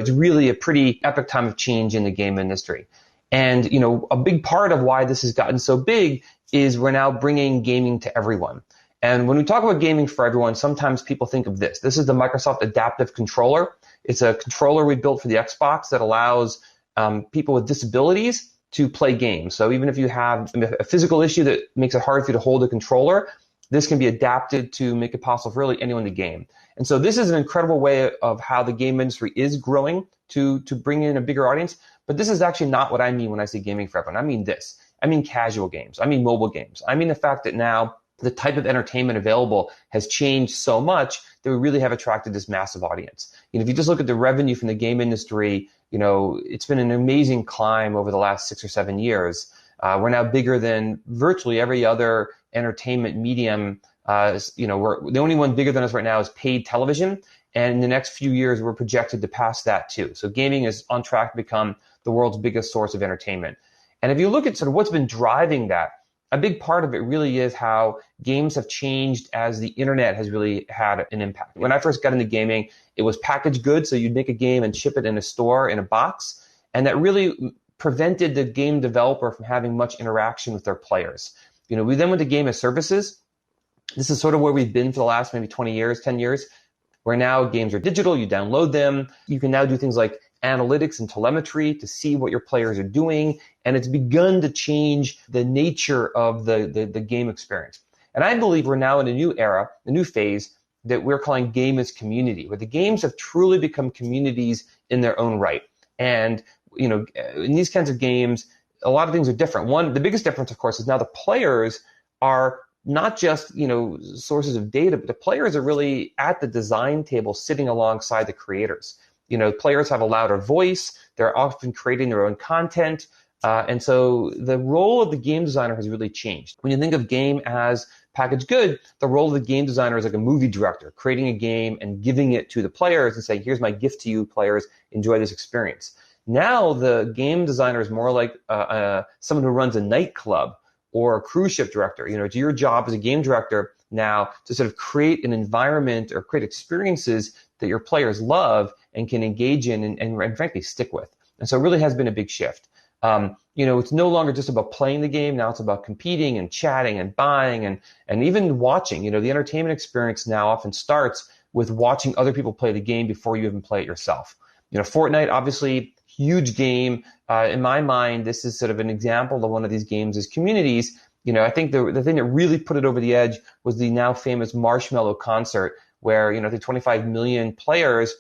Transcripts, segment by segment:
It's really a pretty epic time of change in the game industry. And, a big part of why this has gotten so big is we're now bringing gaming to everyone. And when we talk about gaming for everyone, sometimes people think of this. This is the Microsoft Adaptive Controller. It's a controller we built for the Xbox that allows people with disabilities to play games. So even if you have a physical issue that makes it hard for you to hold a controller, this can be adapted to make it possible for really anyone to game. And so this is an incredible way of how the game industry is growing to bring in a bigger audience. But this is actually not what I mean when I say gaming for everyone. I mean this. I mean casual games. I mean mobile games. I mean the fact that now the type of entertainment available has changed so much that we really have attracted this massive audience. If you just look at the revenue from the game industry, it's been an amazing climb over the last 6 or 7 years. We're now bigger than virtually every other entertainment medium. We're the only one bigger than us right now is paid television. And in the next few years, we're projected to pass that too. So gaming is on track to become the world's biggest source of entertainment. And if you look at sort of what's been driving that, a big part of it really is how games have changed as the internet has really had an impact. When I first got into gaming, it was packaged goods. So you'd make a game and ship it in a store in a box. And that really prevented the game developer from having much interaction with their players. We then went to game as services. This is sort of where we've been for the last maybe 20 years, 10 years, where now games are digital. You download them. You can now do things like analytics and telemetry to see what your players are doing. And it's begun to change the nature of the game experience. And I believe we're now in a new era, a new phase that we're calling game as community, where the games have truly become communities in their own right. And, in these kinds of games, a lot of things are different. One, the biggest difference, of course, is now the players are not just, sources of data, but the players are really at the design table sitting alongside the creators. Players have a louder voice. They're often creating their own content. And so the role of the game designer has really changed. When you think of game as packaged good, the role of the game designer is like a movie director, creating a game and giving it to the players and saying, here's my gift to you, players, enjoy this experience. Now the game designer is more like someone who runs a nightclub or a cruise ship director. It's your job as a game director now to sort of create an environment or create experiences that your players love and can engage in and frankly stick with. And so it really has been a big shift. It's no longer just about playing the game. Now it's about competing and chatting and buying and even watching. The entertainment experience now often starts with watching other people play the game before you even play it yourself. Fortnite, obviously, huge game. In my mind, this is sort of an example of one of these games as communities. I think the thing that really put it over the edge was the now famous Marshmallow concert, where, the 25 million players,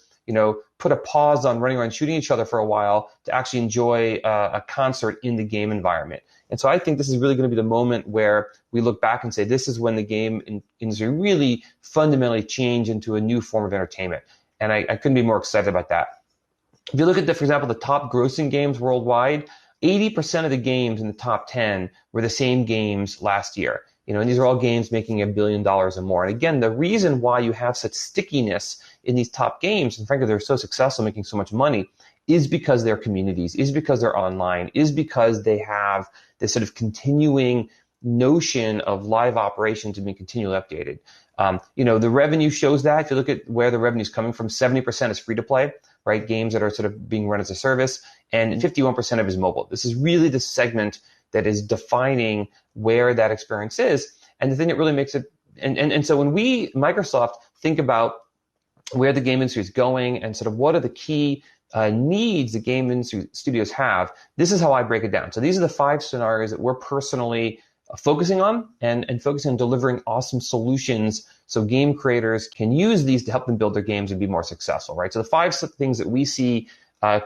put a pause on running around shooting each other for a while to actually enjoy a concert in the game environment. And so I think this is really going to be the moment where we look back and say, this is when the game industry really fundamentally changed into a new form of entertainment. And I couldn't be more excited about that. If you look at, for example, the top grossing games worldwide, 80% of the games in the top 10 were the same games last year. And these are all games making $1 billion or more. And again, the reason why you have such stickiness in these top games, and frankly, they're so successful making so much money, is because they're communities, is because they're online, is because they have this sort of continuing notion of live operations and being continually updated. The revenue shows that. If you look at where the revenue is coming from, 70% is free to play, right? Games that are sort of being run as a service, and 51% of it is mobile. This is really the segment that is defining where that experience is. And the thing that really makes it, and so when we, Microsoft, think about where the game industry is going and sort of what are the key needs the game industry studios have, this is how I break it down. So these are the 5 scenarios that we're personally focusing on and focusing on delivering awesome solutions so game creators can use these to help them build their games and be more successful, right? So the 5 things that we see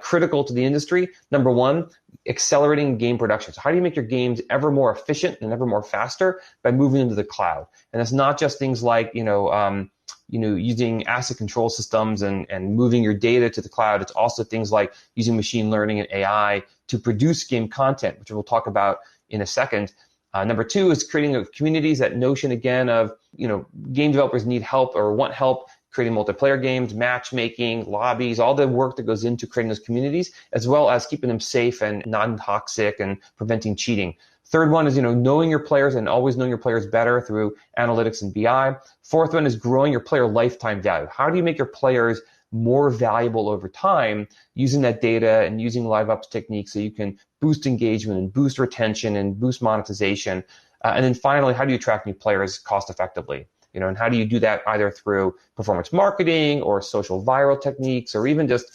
critical to the industry. Number 1, accelerating game production. So how do you make your games ever more efficient and ever more faster? By moving into the cloud. And it's not just things like, using asset control systems and moving your data to the cloud. It's also things like using machine learning and AI to produce game content, which we'll talk about in a second. Number 2 is creating communities. That notion again of, game developers need help or want help creating multiplayer games, matchmaking, lobbies, all the work that goes into creating those communities, as well as keeping them safe and non-toxic and preventing cheating. Third one is, knowing your players and always knowing your players better through analytics and BI. Fourth one is growing your player lifetime value. How do you make your players more valuable over time using that data and using LiveOps techniques so you can boost engagement and boost retention and boost monetization. And then finally, how do you attract new players cost effectively? And how do you do that either through performance marketing or social viral techniques, or even just,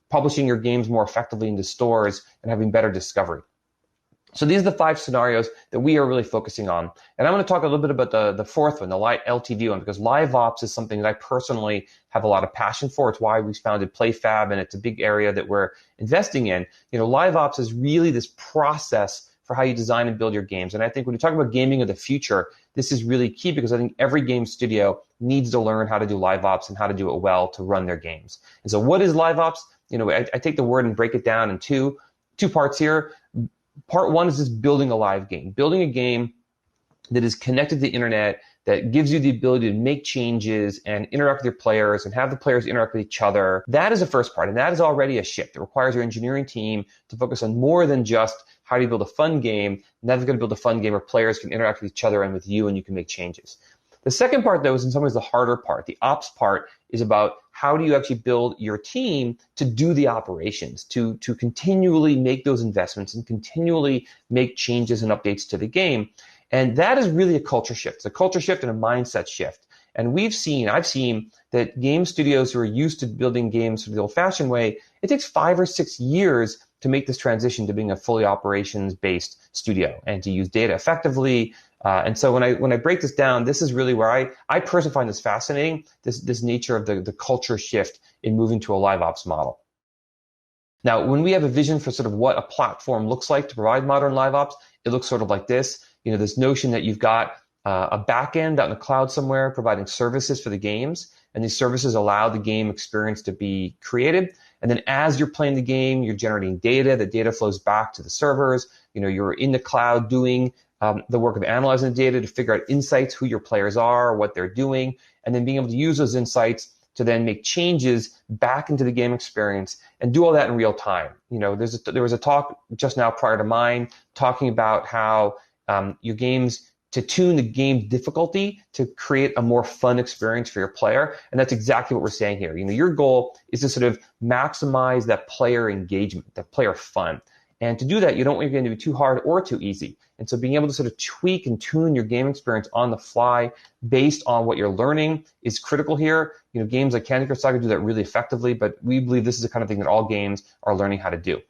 publishing your games more effectively into stores and having better discovery. So these are the 5 scenarios that we are really focusing on. And I'm going to talk a little bit about the fourth one, the LTV one, because LiveOps is something that I personally have a lot of passion for. It's why we founded PlayFab, and it's a big area that we're investing in. LiveOps is really this process for how you design and build your games. And I think when you talk about gaming of the future, this is really key, because I think every game studio needs to learn how to do LiveOps and how to do it well to run their games. And so what is LiveOps? I take the word and break it down in two parts here. Part one is just building a live game, building a game that is connected to the internet, that gives you the ability to make changes and interact with your players and have the players interact with each other. That is the first part, and that is already a shift. It requires your engineering team to focus on more than just how do you build a fun game. Now they're going to build a fun game where players can interact with each other and with you, and you can make changes. The second part, though, is in some ways the harder part. The ops part is about how do you actually build your team to do the operations, to continually make those investments and continually make changes and updates to the game. And that is really a culture shift. It's a culture shift and a mindset shift. And I've seen that game studios who are used to building games the old-fashioned way, it takes 5 or 6 years to make this transition to being a fully operations-based studio and to use data effectively. And so when I break this down, this is really where I personally find this fascinating, this nature of the culture shift in moving to a LiveOps model. Now, when we have a vision for sort of what a platform looks like to provide modern LiveOps, it looks sort of like this. This notion that you've got a backend out in the cloud somewhere providing services for the games, and these services allow the game experience to be created. And then as you're playing the game, you're generating data. The data flows back to the servers. You're in the cloud doing the work of analyzing the data to figure out insights, who your players are, what they're doing, and then being able to use those insights to then make changes back into the game experience and do all that in real time. There was a talk just now prior to mine talking about how your games, to tune the game difficulty to create a more fun experience for your player. And that's exactly what we're saying here. Your goal is to sort of maximize that player engagement, that player fun. And to do that, you don't want your game to be too hard or too easy. And so being able to sort of tweak and tune your game experience on the fly based on what you're learning is critical here. Games like Candy Crush Saga do that really effectively, but we believe this is the kind of thing that all games are learning how to do.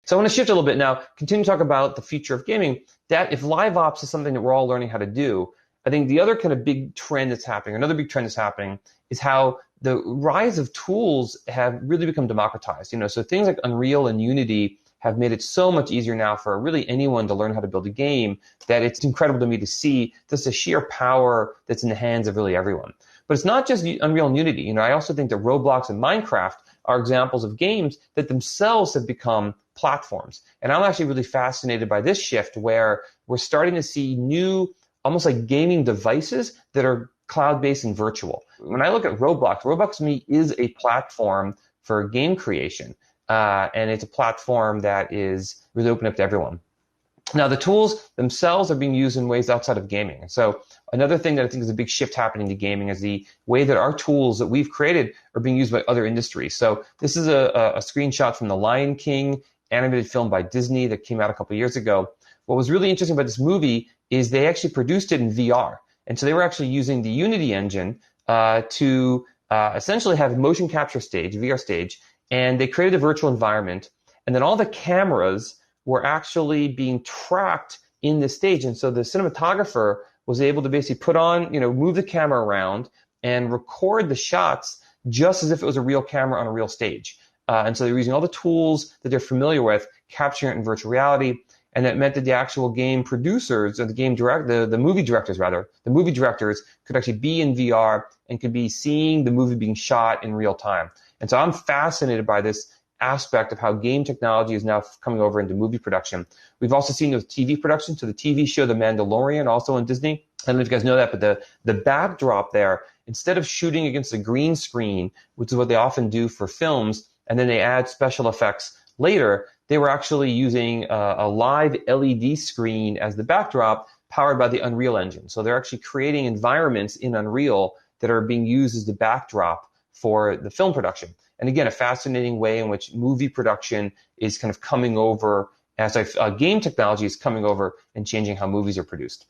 So I want to shift a little bit now, continue to talk about the future of gaming, that if LiveOps is something that we're all learning how to do, I think the other kind of big trend that's happening, another big trend that's happening, is how the rise of tools have really become democratized. So things like Unreal and Unity have made it so much easier now for really anyone to learn how to build a game that it's incredible to me to see just the sheer power that's in the hands of really everyone. But it's not just Unreal and Unity. I also think that Roblox and Minecraft are examples of games that themselves have become platforms. And I'm actually really fascinated by this shift where we're starting to see new, almost like gaming devices that are cloud-based and virtual. When I look at Roblox to me is a platform for game creation. And it's a platform that is really open up to everyone. Now, the tools themselves are being used in ways outside of gaming. And so another thing that I think is a big shift happening to gaming is the way that our tools that we've created are being used by other industries. So this is a screenshot from The Lion King animated film by Disney that came out a couple years ago. What was really interesting about this movie is they actually produced it in VR. And so they were actually using the Unity engine to essentially have a motion capture stage, VR stage, and they created a virtual environment. And then all the cameras were actually being tracked in this stage. And so the cinematographer was able to basically put on, move the camera around and record the shots just as if it was a real camera on a real stage. And so they're using all the tools that they're familiar with, capturing it in virtual reality. And that meant that the actual game producers, or the movie directors could actually be in VR and could be seeing the movie being shot in real time. And so I'm fascinated by this aspect of how game technology is now coming over into movie production. We've also seen with TV production. So the TV show The Mandalorian, also on Disney. I don't know if you guys know that, but the backdrop there, instead of shooting against a green screen, which is what they often do for films, and then they add special effects later, they were actually using a live LED screen as the backdrop powered by the Unreal Engine. So they're actually creating environments in Unreal that are being used as the backdrop for the film production. And again, a fascinating way in which movie production is kind of coming over as game technology is coming over and changing how movies are produced.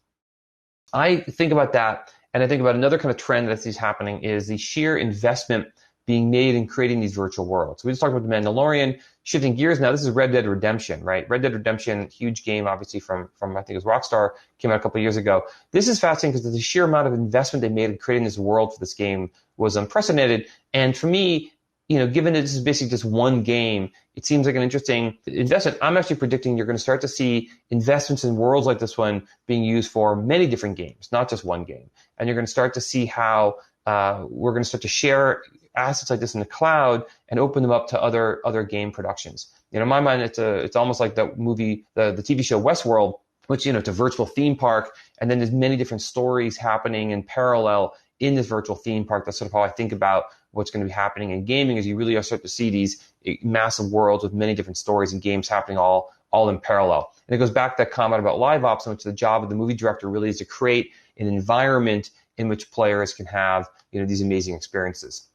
I think about that, and I think about another kind of trend that I see is happening is the sheer investment being made in creating these virtual worlds. We just talked about The Mandalorian. Shifting gears now, this is Red Dead Redemption, right? Red Dead Redemption, huge game, obviously from I think it was Rockstar, came out a couple of years ago. This is fascinating because the sheer amount of investment they made in creating this world for this game was unprecedented. And for me, given that this is basically just one game, it seems like an interesting investment. I'm actually predicting you're going to start to see investments in worlds like this one being used for many different games, not just one game. And you're going to start to see how we're going to start to share assets like this in the cloud and open them up to other game productions. In my mind, it's almost like that movie, the TV show Westworld, which it's a virtual theme park, and then there's many different stories happening in parallel in this virtual theme park. That's sort of how I think about what's going to be happening in gaming, is you really start to see these massive worlds with many different stories and games happening all in parallel. And it goes back to that comment about LiveOps, in which the job of the movie director really is to create an environment in which players can have these amazing experiences.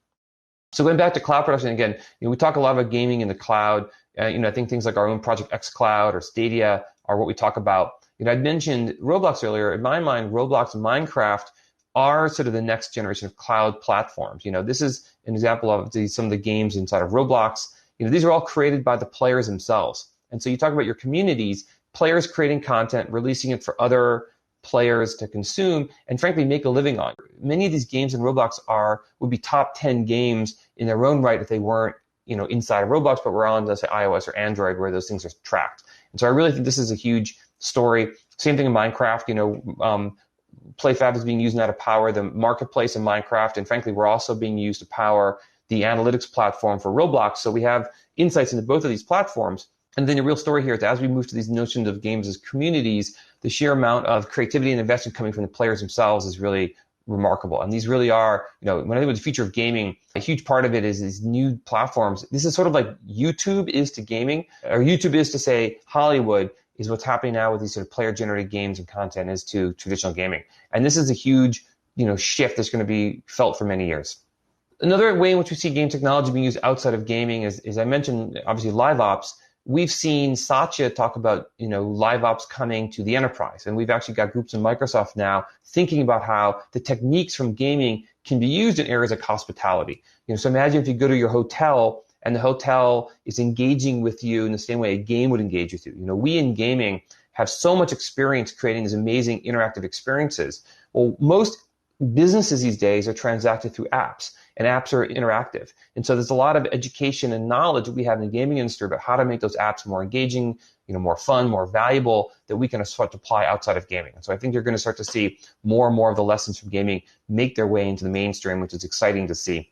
So going back to cloud production again, we talk a lot about gaming in the cloud. I think things like our own Project X Cloud or Stadia are what we talk about. I'd mentioned Roblox earlier. In my mind, Roblox and Minecraft are sort of the next generation of cloud platforms. This is an example of some of the games inside of Roblox. These are all created by the players themselves. And so you talk about your communities, players creating content, releasing it for other players to consume, and frankly make a living on. Many of these games in Roblox would be top 10 games in their own right if they weren't inside of Roblox, but were on, let's say, iOS or Android, where those things are tracked. And so I really think this is a huge story. Same thing in Minecraft. PlayFab is being used now to power the marketplace in Minecraft, and frankly, we're also being used to power the analytics platform for Roblox. So we have insights into both of these platforms. And then the real story here is, as we move to these notions of games as communities, the sheer amount of creativity and investment coming from the players themselves is really remarkable. And these really are, when I think about the future of gaming, a huge part of it is these new platforms. This is sort of like YouTube is to gaming, or YouTube is to, say, Hollywood, is what's happening now with these sort of player-generated games and content is to traditional gaming. And this is a huge, shift that's going to be felt for many years. Another way in which we see game technology being used outside of gaming is I mentioned, obviously, LiveOps. We've seen Satya talk about, LiveOps coming to the enterprise. And we've actually got groups in Microsoft now thinking about how the techniques from gaming can be used in areas like hospitality. So imagine if you go to your hotel and the hotel is engaging with you in the same way a game would engage with you. We in gaming have so much experience creating these amazing interactive experiences. Well, most businesses these days are transacted through apps, and apps are interactive. And so there's a lot of education and knowledge that we have in the gaming industry about how to make those apps more engaging, more fun, more valuable, that we can start to apply outside of gaming. And so I think you're going to start to see more and more of the lessons from gaming make their way into the mainstream, which is exciting to see.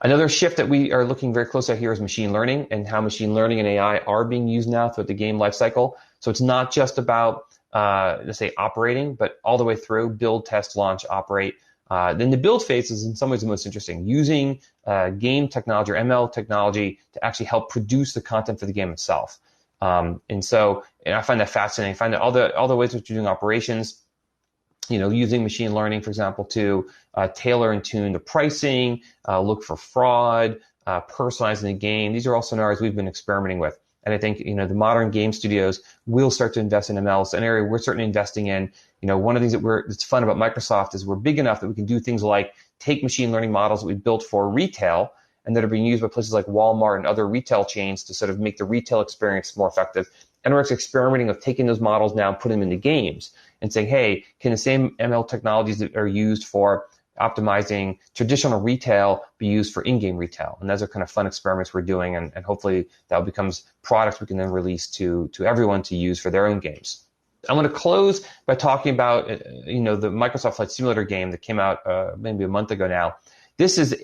Another shift that we are looking very close at here is machine learning, and how machine learning and AI are being used now throughout the game lifecycle. So it's not just about, let's say, operating, but all the way through: build, test, launch, operate. Then the build phase is in some ways the most interesting, using game technology or ML technology to actually help produce the content for the game itself. And I find that fascinating. I find that all the ways that you're doing operations, using machine learning, for example, to tailor and tune the pricing, look for fraud, personalizing the game. These are all scenarios we've been experimenting with. And I think, the modern game studios will start to invest in ML. It's an area we're certainly investing in. One of the things that's fun about Microsoft is we're big enough that we can do things like take machine learning models that we built for retail and that are being used by places like Walmart and other retail chains to sort of make the retail experience more effective. And we're experimenting with taking those models now and putting them into games and saying, hey, can the same ML technologies that are used for optimizing traditional retail be used for in-game retail? And those are kind of fun experiments we're doing, and hopefully that becomes products we can then release to everyone to use for their own games. I want to close by talking about the Microsoft Flight Simulator game that came out maybe a month ago now. This is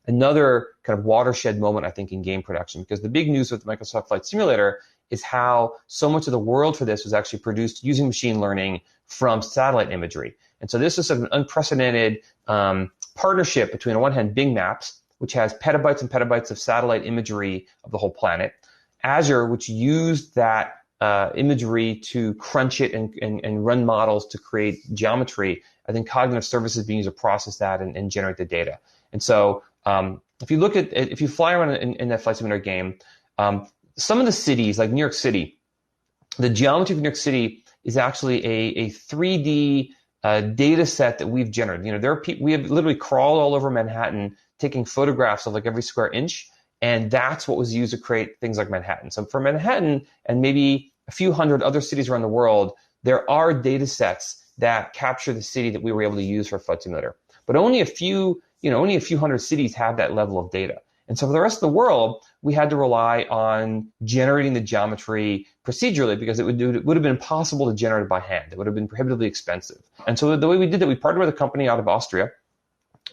another kind of watershed moment, I think, in game production, because the big news with Microsoft Flight Simulator is how so much of the world for this was actually produced using machine learning from satellite imagery. And so this is sort of an unprecedented partnership between, on one hand, Bing Maps, which has petabytes and petabytes of satellite imagery of the whole planet, Azure, which used that imagery to crunch it and run models to create geometry, and then cognitive services being used to process that and generate the data. And so if you fly around in that flight simulator game, some of the cities, like New York City, the geometry of New York City is actually a 3D data set that we've generated. We have literally crawled all over Manhattan, taking photographs of like every square inch, and that's what was used to create things like Manhattan. So for Manhattan and maybe a few hundred other cities around the world, there are data sets that capture the city that we were able to use for Flight Simulator. But only a few hundred cities have that level of data. And so for the rest of the world, we had to rely on generating the geometry procedurally because it would have been impossible to generate it by hand. It would have been prohibitively expensive. And so the way we did that, we partnered with a company out of Austria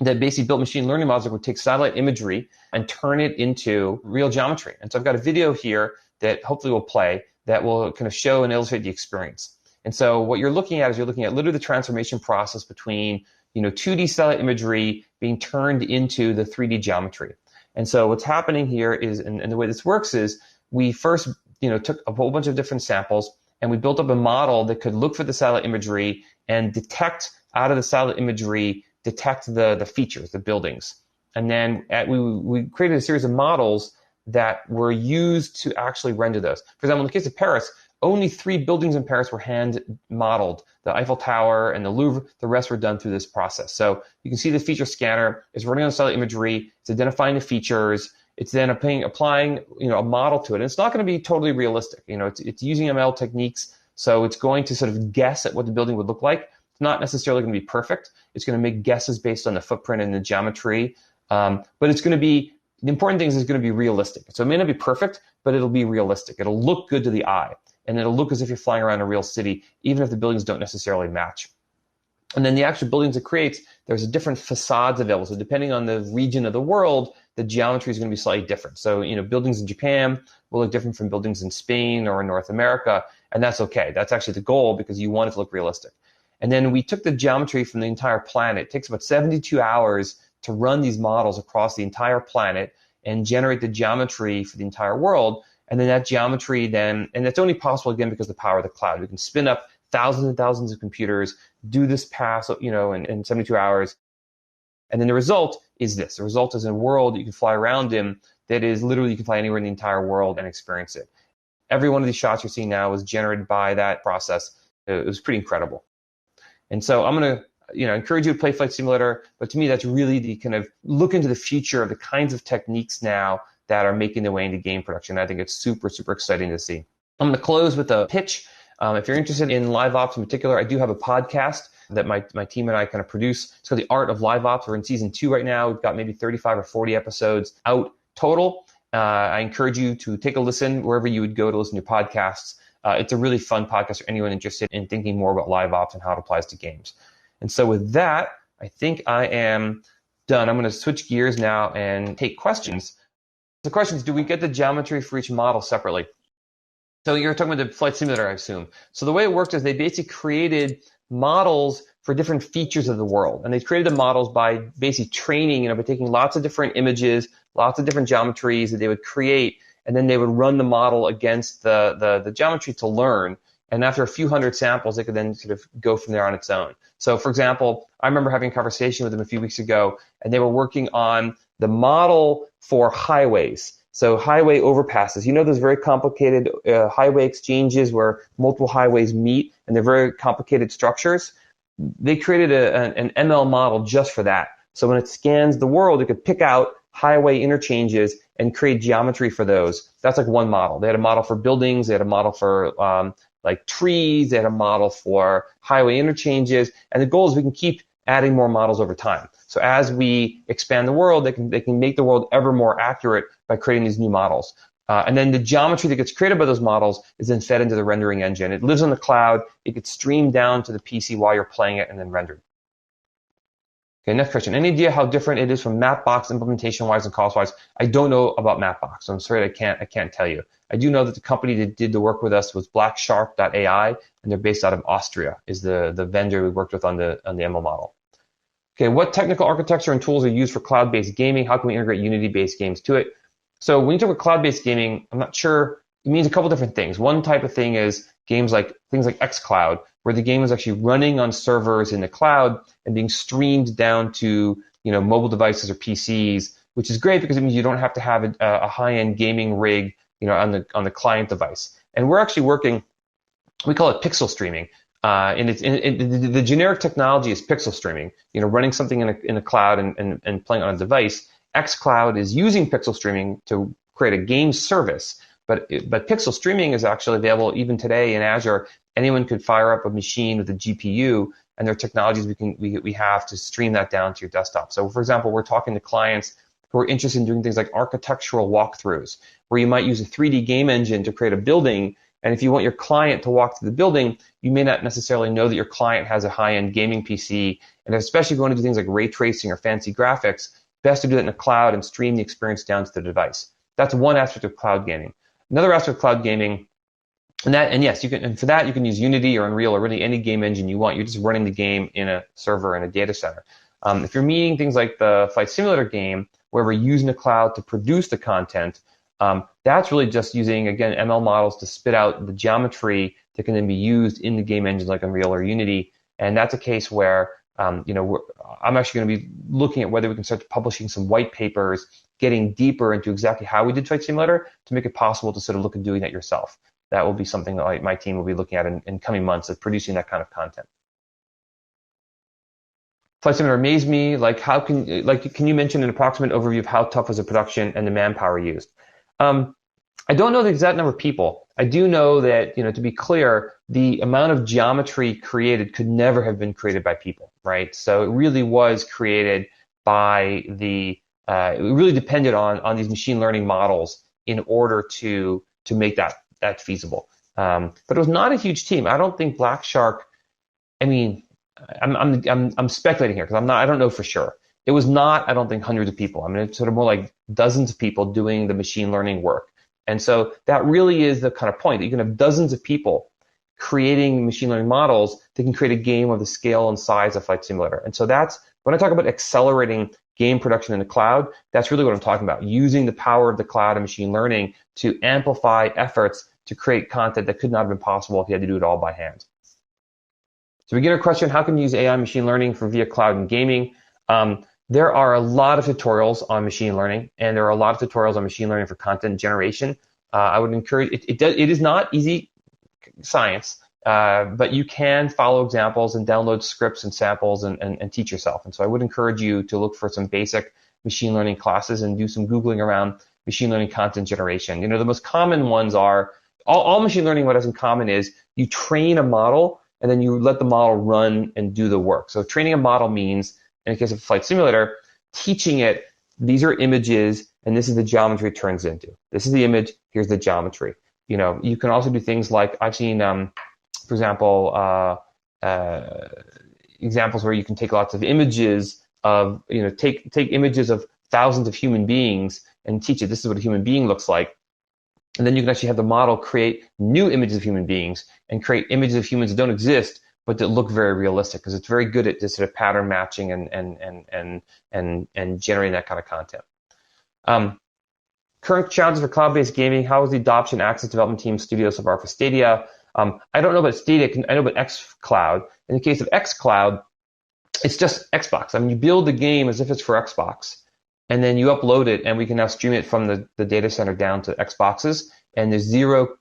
that basically built machine learning models that would take satellite imagery and turn it into real geometry. And so I've got a video here that hopefully will play that will kind of show and illustrate the experience. And so what you're looking at is literally the transformation process between 2D satellite imagery being turned into the 3D geometry. And so what's happening here is, and the way this works is, we first took a whole bunch of different samples and we built up a model that could look for the satellite imagery and detect out of the satellite imagery, detect the features, the buildings. And then we created a series of models that were used to actually render those. For example, in the case of Paris, only 3 buildings in Paris were hand modeled: the Eiffel Tower and the Louvre. The rest were done through this process. So you can see the feature scanner is running on satellite imagery. It's identifying the features. It's then applying a model to it. And it's not going to be totally realistic. It's using ML techniques, so it's going to sort of guess at what the building would look like. It's not necessarily going to be perfect. It's going to make guesses based on the footprint and the geometry. But it's going to be, the important thing is it's going to be realistic. So it may not be perfect, but it'll be realistic. It'll look good to the eye. And it'll look as if you're flying around a real city, even if the buildings don't necessarily match. And then the actual buildings it creates, there's different facades available. So depending on the region of the world, the geometry is going to be slightly different. So, buildings in Japan will look different from buildings in Spain or in North America, and that's okay. That's actually the goal because you want it to look realistic. And then we took the geometry from the entire planet. It takes about 72 hours to run these models across the entire planet and generate the geometry for the entire world. And then that geometry and it's only possible again because of the power of the cloud. We can spin up thousands and thousands of computers, do this pass, in 72 hours. And then the result is this. The result is a world that you can fly around in that is literally, you can fly anywhere in the entire world and experience it. Every one of these shots you're seeing now was generated by that process. It was pretty incredible. And so I'm going to encourage you to play Flight Simulator, but to me, that's really the kind of look into the future of the kinds of techniques now that are making their way into game production. I think it's super, super exciting to see. I'm going to close with a pitch. If you're interested in LiveOps in particular, I do have a podcast that my team and I kind of produce. It's called The Art of LiveOps. We're in season 2 right now. We've got maybe 35 or 40 episodes out total. I encourage you to take a listen wherever you would go to listen to podcasts. It's a really fun podcast for anyone interested in thinking more about LiveOps and how it applies to games. And so with that, I think I am done. I'm going to switch gears now and take questions. The question is, do we get the geometry for each model separately? So you're talking about the Flight Simulator, I assume. So the way it worked is they basically created models for different features of the world. And they created the models by basically training, by taking lots of different images, lots of different geometries that they would create, and then they would run the model against the geometry to learn. And after a few hundred samples, they could then sort of go from there on its own. So for example, I remember having a conversation with them a few weeks ago, and they were working on the model for highways. So highway overpasses. Those very complicated highway exchanges where multiple highways meet, and they're very complicated structures. They created an ML model just for that. So when it scans the world, it could pick out highway interchanges and create geometry for those. That's like one model. They had a model for buildings. They had a model for like trees. They had a model for highway interchanges. And the goal is we can keep adding more models over time. So as we expand the world, they can make the world ever more accurate by creating these new models. And then the geometry that gets created by those models is then fed into the rendering engine. It lives on the cloud. It gets streamed down to the PC while you're playing it and then rendered. Okay, next question. Any idea how different it is from Mapbox implementation-wise and cost-wise? I don't know about Mapbox, so I'm sorry I can't tell you. I do know that the company that did the work with us was blackshark.ai, and they're based out of Austria, is the vendor we worked with on the ML model. Okay, what technical architecture and tools are used for cloud-based gaming? How can we integrate Unity-based games to it? So when you talk about cloud-based gaming, I'm not sure, it means a couple different things. One type of thing is things like xCloud, where the game is actually running on servers in the cloud and being streamed down to mobile devices or PCs, which is great because it means you don't have to have a high-end gaming rig on the client device. And we're actually working, we call it pixel streaming. The generic technology is pixel streaming, running something in a cloud and playing on a device. xCloud is using pixel streaming to create a game service, but pixel streaming is actually available even today in Azure. Anyone could fire up a machine with a GPU, and there are technologies we have to stream that down to your desktop. So, for example, we're talking to clients who are interested in doing things like architectural walkthroughs, where you might use a 3D game engine to create a building. And if you want your client to walk through the building, you may not necessarily know that your client has a high-end gaming PC. And especially if you want to do things like ray tracing or fancy graphics, best to do that in the cloud and stream the experience down to the device. That's one aspect of cloud gaming. Another aspect of cloud gaming, yes, you can, and for that you can use Unity or Unreal or really any game engine you want. You're just running the game in a server in a data center. If you're meaning things like the Flight Simulator game, where we're using the cloud to produce the content, that's really just using, again, ML models to spit out the geometry that can then be used in the game engines like Unreal or Unity. And that's a case where, I'm actually going to be looking at whether we can start publishing some white papers, getting deeper into exactly how we did Flight Simulator to make it possible to sort of look at doing that yourself. That will be something that my team will be looking at in coming months, of producing that kind of content. Flight Simulator amazed me. Can you mention an approximate overview of how tough was the production and the manpower used? I don't know the exact number of people. I do know that, to be clear, the amount of geometry created could never have been created by people, right? So it really was created by it really depended on these machine learning models in order to make that feasible. But it was not a huge team. I don't think Black Shark, I'm speculating here because I don't know for sure. It was not, I don't think, hundreds of people. It's sort of more like dozens of people doing the machine learning work. And so that really is the kind of point, that you can have dozens of people creating machine learning models that can create a game of the scale and size of Flight Simulator. And so that's, when I talk about accelerating game production in the cloud, that's really what I'm talking about, using the power of the cloud and machine learning to amplify efforts to create content that could not have been possible if you had to do it all by hand. So we get a question, how can you use AI machine learning for via cloud and gaming? There are a lot of tutorials on machine learning, and there are a lot of tutorials on machine learning for content generation. I would encourage, it is not easy science, but you can follow examples and download scripts and samples and teach yourself. And so I would encourage you to look for some basic machine learning classes and do some Googling around machine learning content generation. The most common ones are, all machine learning, what has in common is you train a model and then you let the model run and do the work. So training a model means, in the case of Flight Simulator, teaching it, these are images, and this is the geometry it turns into. This is the image, here's the geometry. You can also do things like, I've seen, for example, examples where you can take lots of images of, take images of thousands of human beings and teach it, this is what a human being looks like. And then you can actually have the model create new images of human beings and create images of humans that don't exist, but that look very realistic, because it's very good at this sort of pattern matching and generating that kind of content. Current challenges for cloud-based gaming. How is the adoption access development team studio so far for Stadia? I don't know about Stadia. I know about xCloud. In the case of xCloud, it's just Xbox. You build the game as if it's for Xbox, and then you upload it, and we can now stream it from the data center down to Xboxes, and there's zero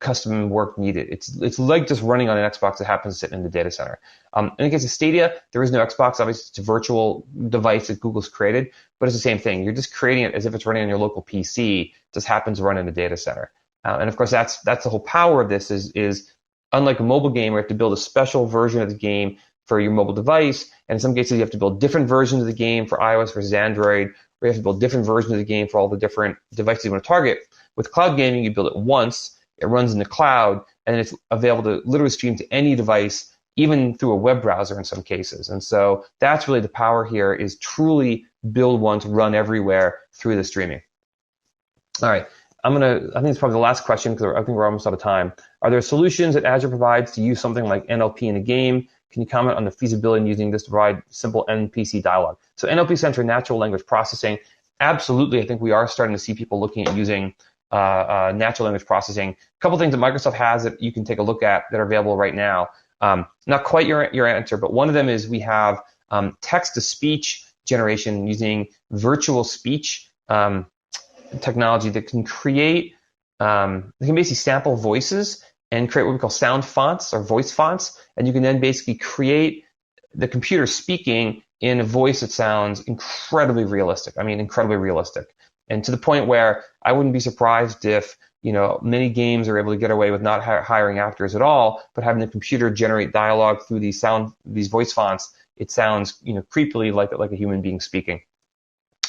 custom work needed. It's like just running on an Xbox that happens to sit in the data center. In the case of Stadia, there is no Xbox. Obviously, it's a virtual device that Google's created, but it's the same thing. You're just creating it as if it's running on your local PC. It just happens to run in the data center. And of course, that's the whole power of this is unlike a mobile game where you have to build a special version of the game for your mobile device, and in some cases you have to build different versions of the game for iOS versus Android, or you have to build different versions of the game for all the different devices you want to target. With cloud gaming, you build it once, it runs in the cloud, and it's available to literally stream to any device, even through a web browser in some cases. And so that's really the power here, is truly build once, run everywhere through the streaming. All right, I think it's probably the last question because I think we're almost out of time. Are there solutions that Azure provides to use something like NLP in a game? Can you comment on the feasibility in using this to provide simple NPC dialogue? So NLP stands for natural language processing. Absolutely, I think we are starting to see people looking at using natural language processing. A couple things that Microsoft has that you can take a look at that are available right now. Not quite your answer, but one of them is we have text-to-speech generation using virtual speech technology that can create, they can basically sample voices and create what we call sound fonts or voice fonts, and you can then basically create the computer speaking in a voice that sounds incredibly realistic. I mean, incredibly realistic. And to the point where I wouldn't be surprised if, many games are able to get away with not hiring actors at all, but having the computer generate dialogue through these voice fonts. It sounds, creepily like a human being speaking.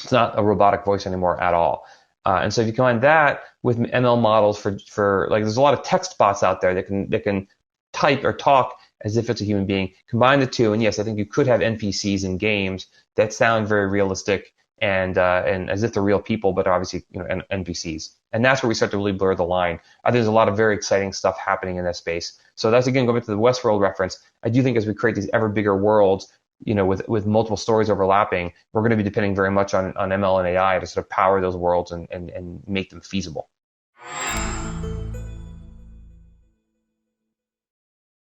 It's not a robotic voice anymore at all. And so if you combine that with ML models for like, there's a lot of text bots out there that can type or talk as if it's a human being. Combine the two, and yes, I think you could have NPCs in games that sound very realistic and as if they're real people, but obviously NPCs. And that's where we start to really blur the line. I think there's a lot of very exciting stuff happening in that space. So that's, again, going back to the Westworld reference. I do think as we create these ever bigger worlds, with multiple stories overlapping, we're going to be depending very much on ML and AI to sort of power those worlds and make them feasible.